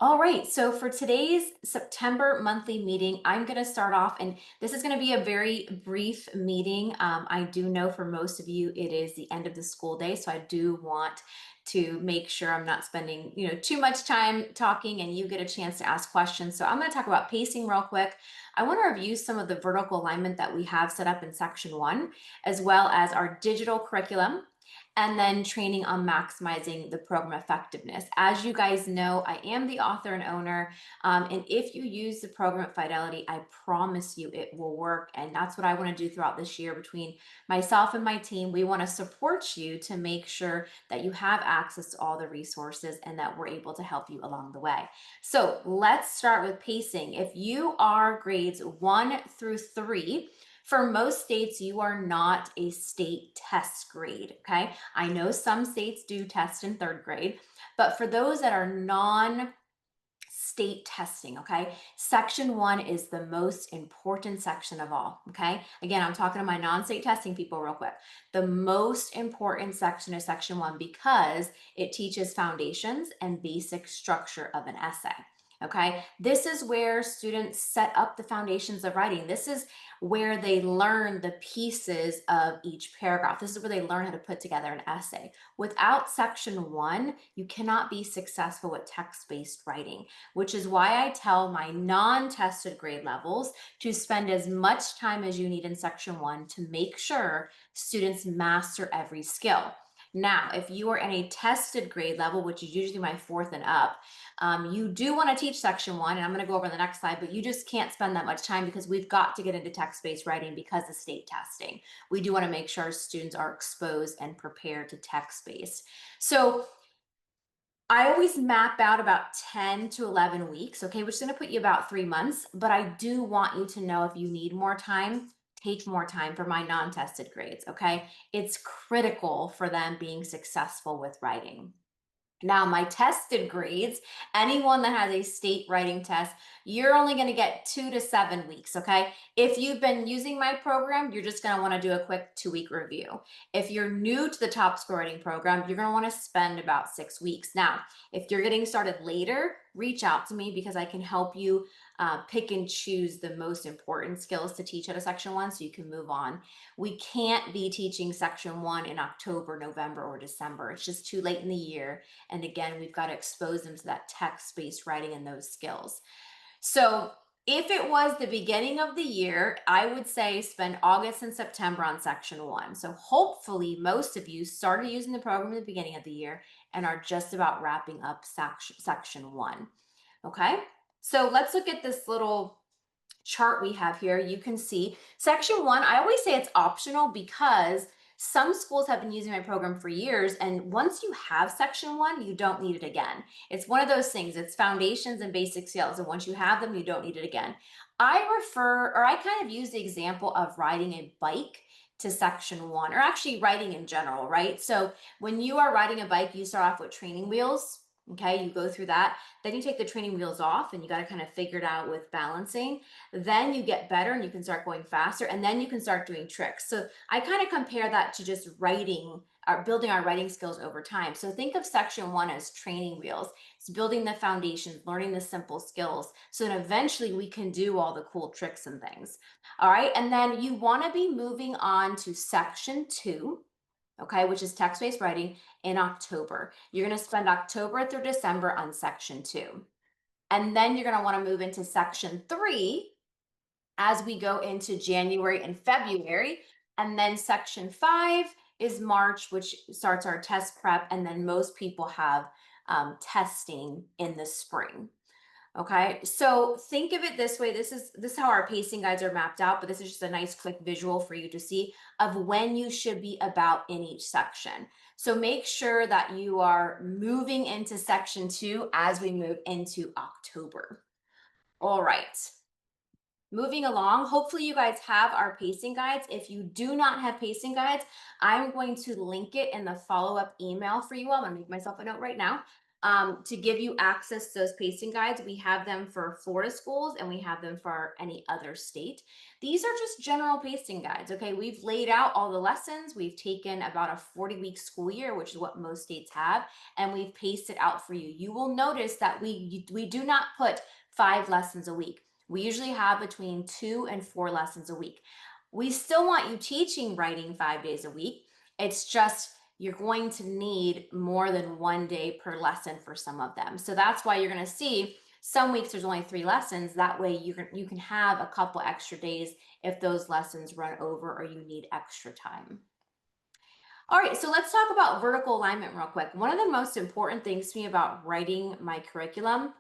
All right, so for today's September monthly meeting, I'm going to start off, and this is going to be a very brief meeting. I do know for most of you it is the end of the school day, so I do want to make sure I'm not spending, too much time talking and you get a chance to ask questions. So I'm going to talk about pacing real quick. I want to review some of the vertical alignment that we have set up in section one, as well as our digital curriculum and then training on maximizing the program effectiveness. As you guys know, I am the author and owner. And if you use the program at Fidelity, I promise you it will work. And that's what I want to do throughout this year between myself and my team. We want to support you to make sure that you have access to all the resources and that we're able to help you along the way. So let's start with pacing. If you are grades 1 through 3, for most states, you are not a state test grade, okay? I know some states do test in third grade, but for those that are non-state testing, okay, section one is the most important section of all, okay? Again, I'm talking to my non-state testing people real quick. The most important section is section one because it teaches foundations and basic structure of an essay. Okay, this is where students set up the foundations of writing. This is where they learn the pieces of each paragraph. This is where they learn how to put together an essay. Without section one, you cannot be successful with text-based writing, which is why I tell my non-tested grade levels to spend as much time as you need in section one to make sure students master every skill. Now, if you are in a tested grade level, which is usually my fourth and up, you do want to teach section one, and I'm going to go over the next slide, but you just can't spend that much time because we've got to get into text-based writing because of state testing. We do want to make sure students are exposed and prepared to text-based. So I always map out about 10 to 11 weeks, okay, which is going to put you about 3 months, but I do want you to know if you need more time, take more time for my non-tested grades, okay? It's critical for them being successful with writing. Now, my tested grades, anyone that has a state writing test, you're only going to get 2 to 7 weeks. Okay. If you've been using my program, you're just going to want to do a quick 2 week review. If you're new to the top score writing program, you're going to want to spend about 6 weeks. Now, if you're getting started later, reach out to me because I can help you pick and choose the most important skills to teach at a section one so you can move on. We can't be teaching section one in October, November, or December. It's just too late in the year. And again, we've got to expose them to that text-based writing and those skills. So if it was the beginning of the year, I would say spend August and September on section one. So hopefully most of you started using the program at the beginning of the year and are just about wrapping up section one. Okay, so let's look at this little chart we have here. You can see section one, I always say it's optional because some schools have been using my program for years, and once you have section one, you don't need it again. It's one of those things, it's foundations and basic skills, and once you have them, you don't need it again. I kind of use the example of riding a bike to section one, or actually riding in general, right? So when you are riding a bike, you start off with training wheels. Okay, you go through that. Then you take the training wheels off and you got to kind of figure it out with balancing. Then you get better and you can start going faster, and then you can start doing tricks. So I kind of compare that to just writing, or building our writing skills over time. So think of section one as training wheels. It's building the foundations, learning the simple skills, so that eventually we can do all the cool tricks and things. All right, and then you want to be moving on to section two, okay, which is text-based writing in October. You're going to spend October through December on section two. And then you're going to want to move into section three as we go into January and February. And then section five is March, which starts our test prep. And then most people have testing in the spring. Okay, so think of it this way. This is how our pacing guides are mapped out, but this is just a nice quick visual for you to see of when you should be about in each section. So make sure that you are moving into section two as we move into October. All right. Moving along, hopefully you guys have our pacing guides. If you do not have pacing guides, I'm going to link it in the follow-up email for you all. I'm gonna make myself a note right now. To give you access to those pacing guides, we have them for Florida schools and we have them for any other state. These are just general pacing guides. Okay. We've laid out all the lessons. We've taken about a 40-week school year, which is what most states have, and we've paced it out for you. You will notice that we do not put 5 lessons a week. We usually have between 2 and 4 lessons a week. We still want you teaching writing 5 days a week. It's just you're going to need more than 1 day per lesson for some of them. So that's why you're going to see some weeks there's only 3 lessons. That way you can have a couple extra days if those lessons run over or you need extra time. All right, so let's talk about vertical alignment real quick. One of the most important things to me about writing my curriculum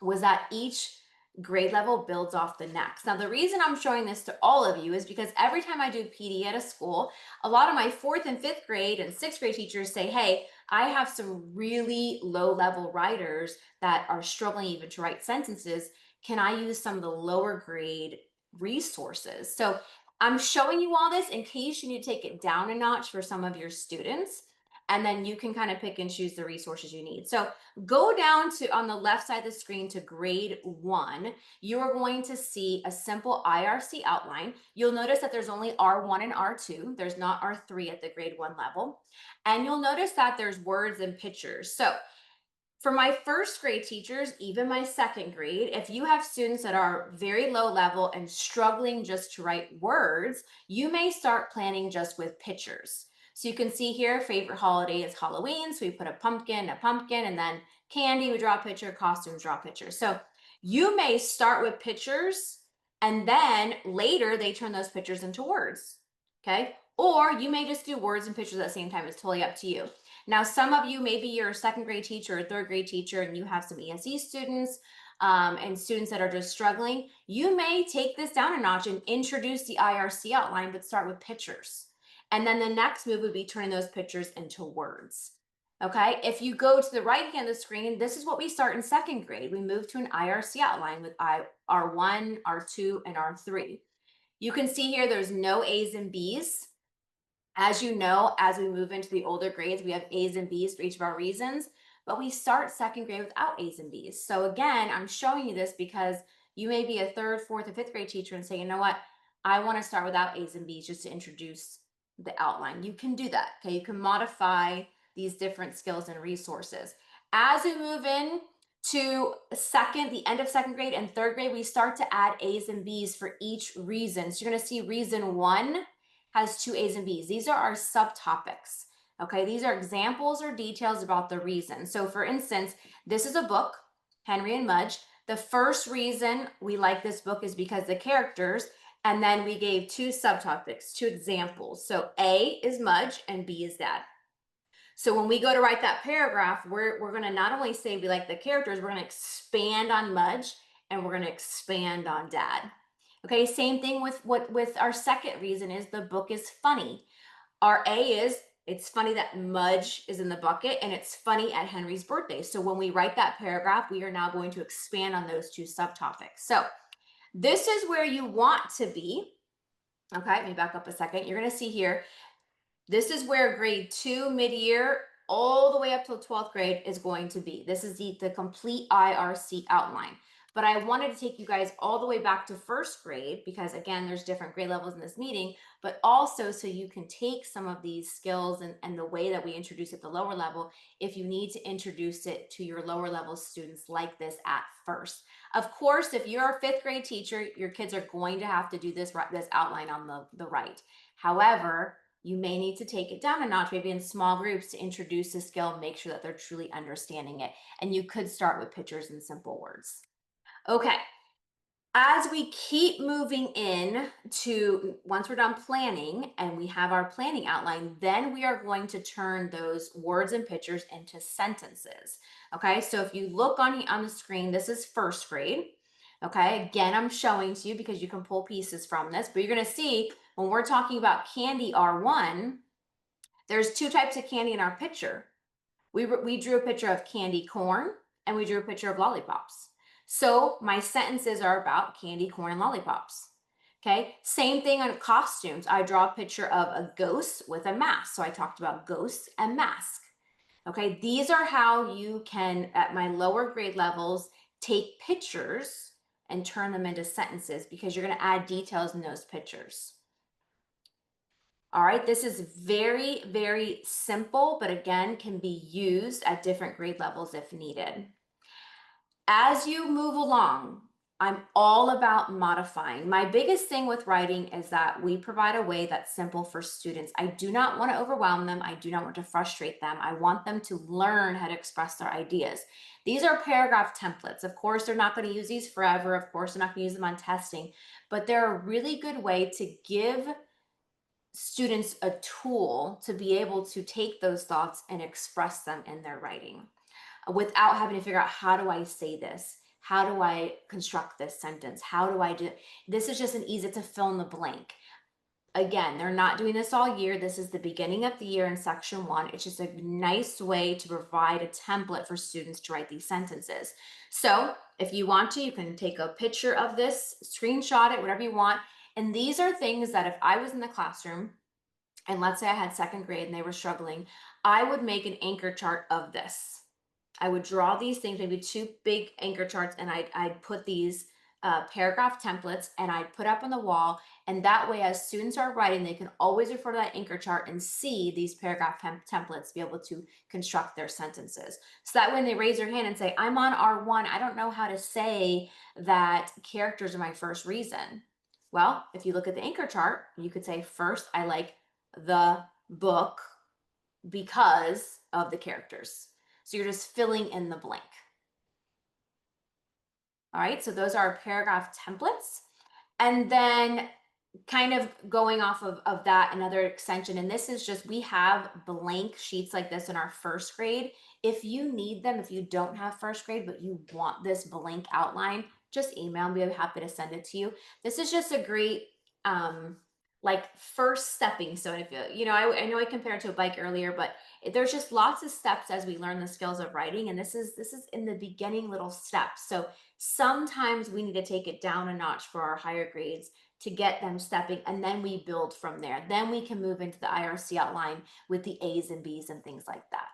was that each grade level builds off the next. Now, the reason I'm showing this to all of you is because every time I do PD at a school, a lot of my 4th and 5th grade and 6th grade teachers say, hey, I have some really low level writers that are struggling even to write sentences. Can I use some of the lower grade resources? So I'm showing you all this in case you need to take it down a notch for some of your students, and then you can kind of pick and choose the resources you need. So go down to on the left side of the screen to grade 1. You are going to see a simple IRC outline. You'll notice that there's only R1 and R2. There's not R3 at the grade 1 level. And you'll notice that there's words and pictures. So for my 1st grade teachers, even my 2nd grade, if you have students that are very low level and struggling just to write words, you may start planning just with pictures. So you can see here, favorite holiday is Halloween. So we put a pumpkin, and then candy, we draw a picture, costumes, draw a picture. So you may start with pictures and then later they turn those pictures into words. Okay. Or you may just do words and pictures at the same time. It's totally up to you. Now, some of you, maybe you're a 2nd grade teacher or a 3rd grade teacher and you have some ESE students and students that are just struggling. You may take this down a notch and introduce the IRC outline, but start with pictures. And then the next move would be turning those pictures into words. Okay, if you go to the right hand of the screen, this is what we start in 2nd grade. We move to an IRC outline with R1, R2, and R3. You can see here there's no A's and B's. As you know, as we move into the older grades, we have A's and B's for each of our reasons, but we start 2nd grade without A's and B's. So again, I'm showing you this because you may be a 3rd, 4th, or 5th grade teacher and say, you know what, I want to start without A's and B's just to introduce the outline. You can do that. Okay, you can modify these different skills and resources. As we move in to the end of 2nd grade and 3rd grade, we start to add A's and B's for each reason. So you're going to see reason 1 has 2 A's and B's. These are our subtopics. Okay, these are examples or details about the reason. So for instance, this is a book, Henry and Mudge. The first reason we like this book is because the characters, and then we gave 2 subtopics, 2 examples. So A is Mudge and B is Dad. So when we go to write that paragraph, we're going to not only say we like the characters, we're going to expand on Mudge and we're going to expand on Dad. Okay, same thing with our second reason is the book is funny. Our A is it's funny that Mudge is in the bucket and it's funny at Henry's birthday. So when we write that paragraph, we are now going to expand on those 2 subtopics. So this is where you want to be. Okay, let me back up a second. You're going to see here, this is where grade 2 mid-year all the way up till 12th grade is going to be. This is the complete IRC outline. But I wanted to take you guys all the way back to 1st grade because again, there's different grade levels in this meeting, but also so you can take some of these skills and the way that we introduce at the lower level, if you need to introduce it to your lower level students like this at first. Of course, if you're a 5th grade teacher, your kids are going to have to do this outline on the right. However, you may need to take it down a notch, maybe in small groups to introduce the skill, make sure that they're truly understanding it. And you could start with pictures and simple words. Okay. As we keep moving in to once we're done planning and we have our planning outline, then we are going to turn those words and pictures into sentences. Okay, so if you look on the screen, this is 1st grade. Okay, again, I'm showing to you because you can pull pieces from this, but you're going to see when we're talking about candy R1, there's 2 types of candy in our picture. We drew a picture of candy corn and we drew a picture of lollipops. So my sentences are about candy corn and lollipops. Okay, same thing on costumes. I draw a picture of a ghost with a mask. So I talked about ghosts and mask. Okay, these are how you can, at my lower grade levels, take pictures and turn them into sentences because you're going to add details in those pictures. All right, this is very, very simple, but again, can be used at different grade levels if needed. As you move along, I'm all about modifying. My biggest thing with writing is that we provide a way that's simple for students. I do not want to overwhelm them. I do not want to frustrate them. I want them to learn how to express their ideas. These are paragraph templates. Of course, they're not going to use these forever. Of course, they're not going to use them on testing, but they're a really good way to give students a tool to be able to take those thoughts and express them in their writing without having to figure out, how do I say this? How do I construct this sentence? How do I do this? Is just an easy to fill in the blank. Again, they're not doing this all year. This is the beginning of the year in section 1. It's just a nice way to provide a template for students to write these sentences. So if you want to, you can take a picture of this, screenshot it, whatever you want. And these are things that if I was in the classroom, and let's say I had 2nd grade and they were struggling, I would make an anchor chart of this. I would draw these things, maybe 2 big anchor charts, and I'd put these paragraph templates and I'd put up on the wall. And that way, as students are writing, they can always refer to that anchor chart and see these paragraph templates, be able to construct their sentences. So that when they raise their hand and say, I'm on R1, I don't know how to say that characters are my first reason. Well, if you look at the anchor chart, you could say, first, I like the book because of the characters. So you're just filling in the blank. All right, so those are paragraph templates. And then kind of going off of that, another extension, and this is just, we have blank sheets like this in our 1st grade. If you need them, if you don't have 1st grade, but you want this blank outline, just email me. I'm happy to send it to you. This is just a great, like, first stepping stone. If you know, I know I compared to a bike earlier, but there's just lots of steps as we learn the skills of writing, and this is in the beginning little steps. So sometimes we need to take it down a notch for our higher grades to get them stepping, and then we build from there. Then we can move into the IRC outline with the A's and B's and things like that.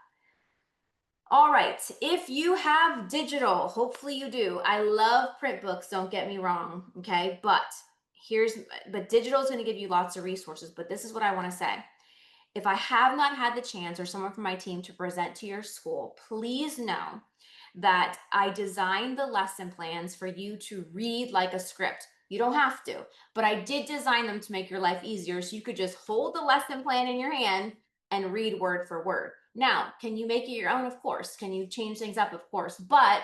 All right, if you have digital, hopefully you do. I love print books, don't get me wrong, okay? But digital is going to give you lots of resources, but this is what I want to say. If I have not had the chance or someone from my team to present to your school, please know that I designed the lesson plans for you to read like a script. You don't have to, but I did design them to make your life easier so you could just hold the lesson plan in your hand and read word for word. Now, can you make it your own? Of course. Can you change things up? Of course. But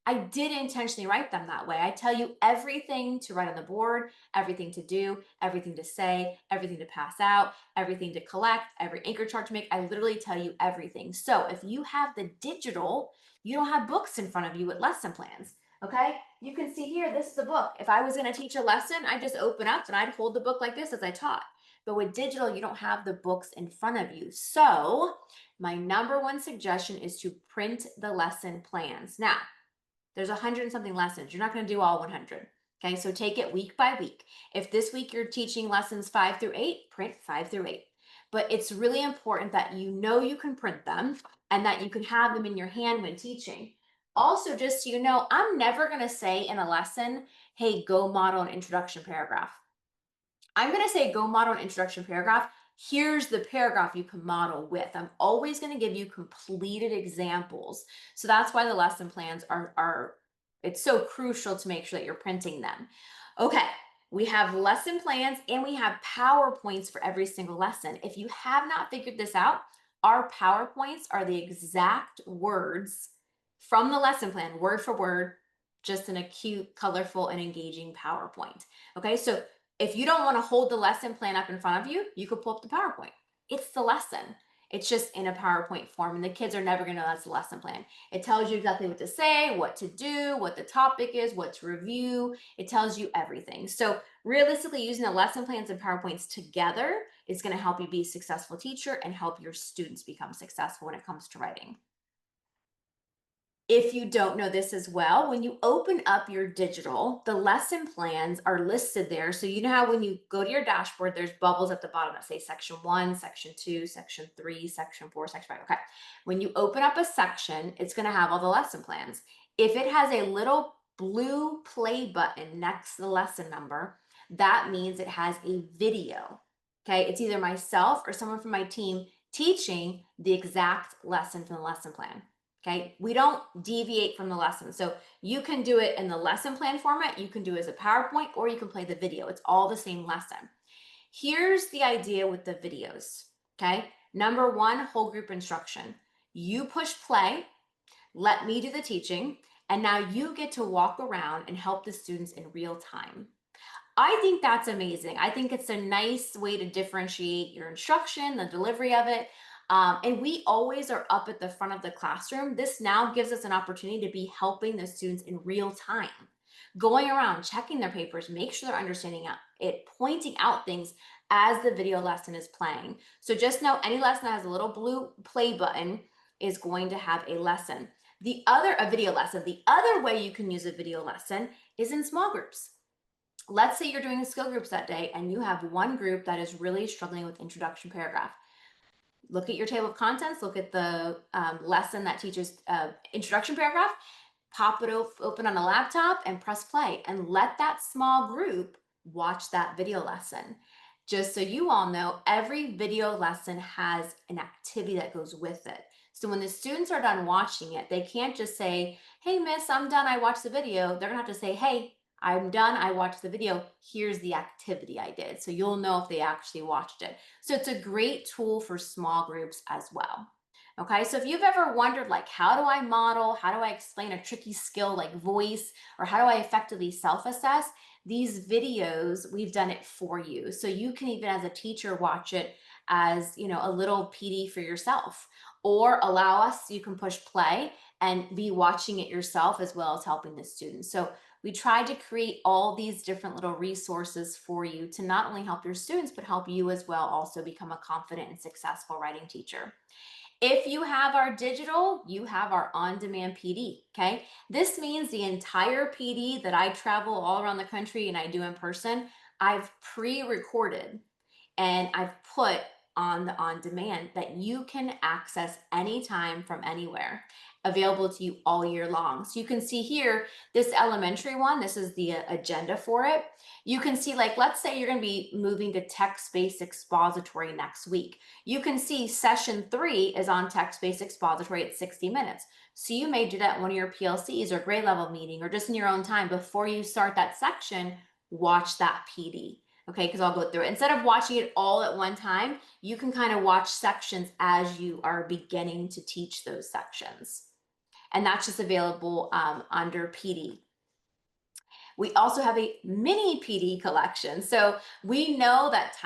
I did intentionally write them that way. I tell you everything to write on the board, everything to do, everything to say, everything to pass out, everything to collect, every anchor chart to make. I literally tell you everything. So if you have the digital, you don't have books in front of you with lesson plans. Okay, you can see here, this is the book. If I was going to teach a lesson, I'd just open up and I'd hold the book like this as I taught. But with digital, you don't have the books in front of you. So my number one suggestion is to print the lesson plans. Now, there's 100 and something lessons. You're not going to do all 100. Okay, so take it week by week. If this week you're teaching lessons 5 through 8, print 5 through 8. But it's really important that you know you can print them and that you can have them in your hand when teaching. Also, just so you know, I'm never going to say in a lesson, hey, go model an introduction paragraph. I'm going to say go model an introduction paragraph. Here's the paragraph you can model with. I'm always going to give you completed examples. So that's why the lesson plans are it's so crucial to make sure that you're printing them. Okay, we have lesson plans and we have PowerPoints for every single lesson. If you have not figured this out, our PowerPoints are the exact words from the lesson plan, word for word, just in a cute, colorful, and engaging PowerPoint. Okay, so if you don't want to hold the lesson plan up in front of you, you could pull up the PowerPoint. It's the lesson. It's just in a PowerPoint form, and the kids are never going to know that's the lesson plan. It tells you exactly what to say, what to do, what the topic is, what to review. It tells you everything. So realistically, using the lesson plans and PowerPoints together is going to help you be a successful teacher and help your students become successful when it comes to writing. If you don't know this as well, when you open up your digital, the lesson plans are listed there. So you know how when you go to your dashboard, there's bubbles at the bottom that say section 1, section 2, section 3, section 4, section 5. Okay. When you open up a section, it's going to have all the lesson plans. If it has a little blue play button next to the lesson number, that means it has a video. Okay. It's either myself or someone from my team teaching the exact lesson from the lesson plan. Okay, we don't deviate from the lesson. So you can do it in the lesson plan format, you can do it as a PowerPoint, or you can play the video. It's all the same lesson. Here's the idea with the videos. Okay, number one, whole group instruction. You push play, let me do the teaching, and now you get to walk around and help the students in real time. I think that's amazing. I think it's a nice way to differentiate your instruction, the delivery of it. And we always are up at the front of the classroom. This now gives us an opportunity to be helping the students in real time, going around, checking their papers, make sure they're understanding it, pointing out things as the video lesson is playing. So just know any lesson that has a little blue play button is going to have a lesson. A video lesson. The other way you can use a video lesson is in small groups. Let's say you're doing skill groups that day and you have one group that is really struggling with introduction paragraph. Look at your table of contents, look at the lesson that teaches introduction paragraph, pop it open on a laptop and press play and let that small group watch that video lesson. Just so you all know, every video lesson has an activity that goes with it. So when the students are done watching it, they can't just say, hey, miss, I'm done, I watched the video. They're gonna have to say, hey, I'm done, I watched the video. Here's the activity I did. So you'll know if they actually watched it. So it's a great tool for small groups as well. Okay, so if you've ever wondered, like, how do I model? How do I explain a tricky skill like voice? Or how do I effectively self assess? These videos, we've done it for you. So you can even as a teacher watch it as, a little PD for yourself, or allow us, you can push play and be watching it yourself as well as helping the students. So we tried to create all these different little resources for you to not only help your students, but help you as well also become a confident and successful writing teacher. If you have our digital, you have our on-demand PD, okay? This means the entire PD that I travel all around the country and I do in person, I've pre-recorded and I've put on the on demand that you can access anytime from anywhere, available to you all year long. So you can see here, this elementary one, this is the agenda for it. You can see, like, let's say you're going to be moving to text-based expository next week. You can see session 3 is on text-based expository at 60 minutes. So you may do that in one of your PLCs or grade level meeting or just in your own time before you start that section, watch that PD. Okay, because I'll go through it. Instead of watching it all at one time, you can kind of watch sections as you are beginning to teach those sections. And that's just available under PD. We also have a mini PD collection. So we know that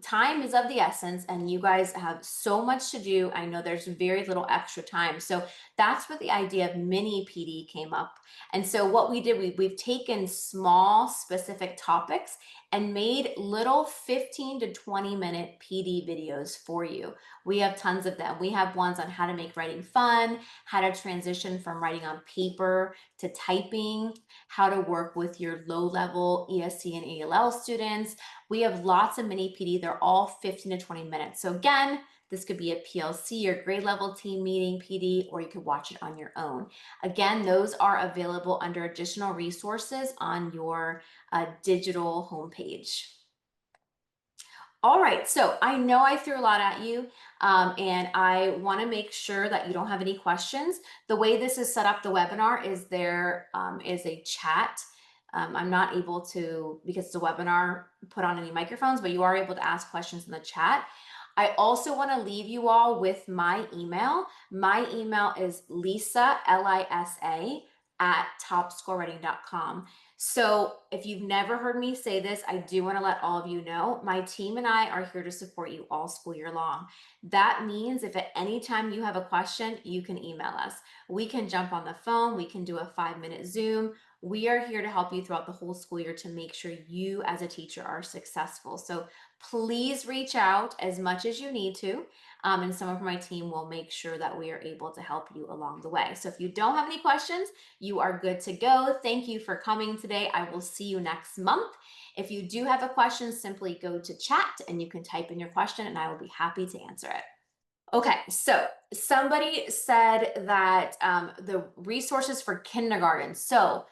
time is of the essence and you guys have so much to do. I know there's very little extra time. So that's where the idea of mini PD came up. And so what we did, we've taken small specific topics and made little 15 to 20-minute PD videos for you. We have tons of them. We have ones on how to make writing fun, how to transition from writing on paper to typing, how to work with your low-level ESC and ALL students. We have lots of mini PD. They're all 15 to 20 minutes. So again, this could be a PLC or grade level team meeting PD, or you could watch it on your own. Again, those are available under additional resources on your digital homepage. All right, so I know I threw a lot at you, and I want to make sure that you don't have any questions. The way this is set up, the webinar, is there is a chat. I'm not able to, because it's a webinar, put on any microphones, but you are able to ask questions in the chat. I also want to leave you all with my email. My email is Lisa, Lisa, at topscorewriting.com. So if you've never heard me say this, I do want to let all of you know, my team and I are here to support you all school year long. That means if at any time you have a question, you can email us. We can jump on the phone. We can do a 5-minute Zoom. We are here to help you throughout the whole school year to make sure you as a teacher are successful. So please reach out as much as you need to. And someone from my team will make sure that we are able to help you along the way. So if you don't have any questions, you are good to go. Thank you for coming today. I will see you next month. If you do have a question, simply go to chat and you can type in your question and I will be happy to answer it. Okay, so somebody said that the resources for kindergarten. So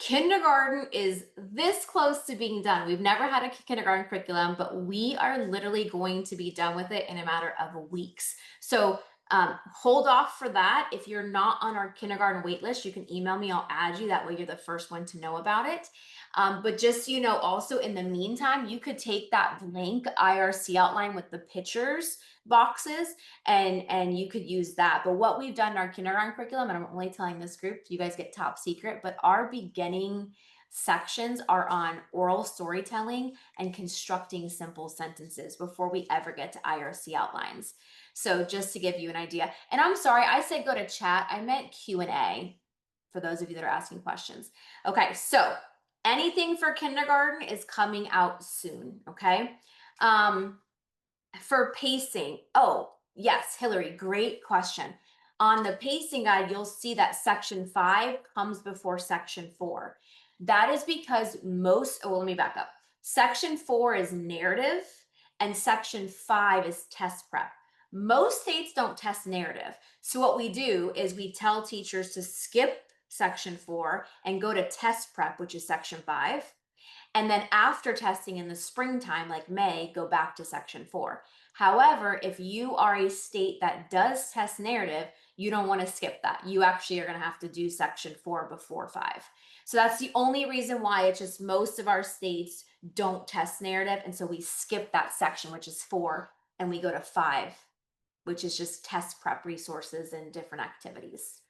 kindergarten is this close to being done. We've never had a kindergarten curriculum, but we are literally going to be done with it in a matter of weeks. So hold off for that. If you're not on our kindergarten wait list, you can email me. I'll add you. That way, you're the first one to know about it. But just so you know, also in the meantime, you could take that blank IRC outline with the pictures boxes and you could use that. But what we've done in our kindergarten curriculum, and I'm only telling this group, you guys get top secret, but our beginning sections are on oral storytelling and constructing simple sentences before we ever get to IRC outlines. So just to give you an idea, and I'm sorry, I said go to chat. I meant Q&A for those of you that are asking questions. Okay, so anything for kindergarten is coming out soon. Okay. For pacing, oh, yes, Hillary, great question. On the pacing guide, you'll see that section 5 comes before section 4. That is because let me back up. Section 4 is narrative and section 5 is test prep. Most states don't test narrative. So what we do is we tell teachers to skip section 4 and go to test prep, which is section 5. And then after testing in the springtime, like May, go back to section 4. However, if you are a state that does test narrative, you don't want to skip that. You actually are going to have to do section 4 before 5. So that's the only reason why. It's just most of our states don't test narrative. And so we skip that section, which is 4, and we go to 5, which is just test prep resources and different activities.